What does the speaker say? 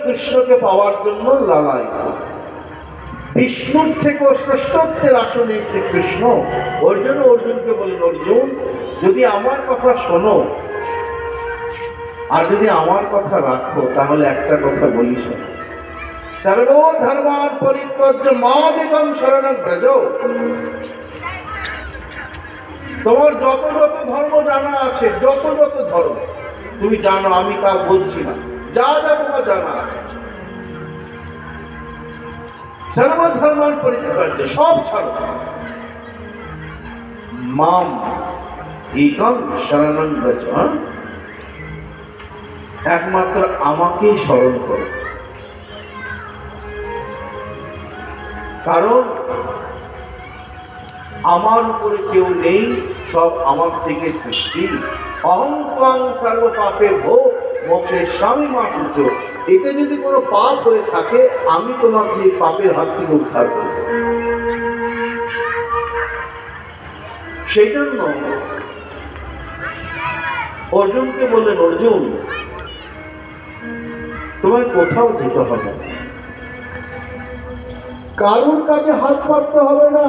কৃষ্ণকে পাওয়ার জন্য লালায়িত। বিষ্ণুর থেকে শ্রেষ্ঠত্বের আসনে শ্রীকৃষ্ণ অর্জুনকে বলেন, অর্জুন যদি আমার কথা শোনো আর যদি আমার কথা রাখো তাহলে একটা কথা বলি শোনো, সর্বধর্মান পরিত্যজ্য মামেকং শরণং ব্রজ। তোমার যত যত ধর্ম জানা আছে, যত যত ধর্ম তুমি জানো, আমি তা বলছি না, যা যা তোমার জানা আছে সর্বধর্মান পরিত্যজ্য, সব ছাড়ো, মাম একং শরণং ব্রজ, একমাত্র আমাকেই স্মরণ করো। কারণ আমার উপরে কেউ নেই, সব আমার থেকে সৃষ্টি। অহং ত্বং সর্ব পাপে ভো মোক্ষে স্বামী মাসুচ। এতে যদি কোনো পাপ হয়ে থাকে আমি তোমাকে এই পাপের হাত থেকে উদ্ধার করব। সেই জন্য অর্জুনকে বললেন, অর্জুন তোমায় কোথাও যেতে হবে না, কারোর কাছে হাত পাততে হবে না,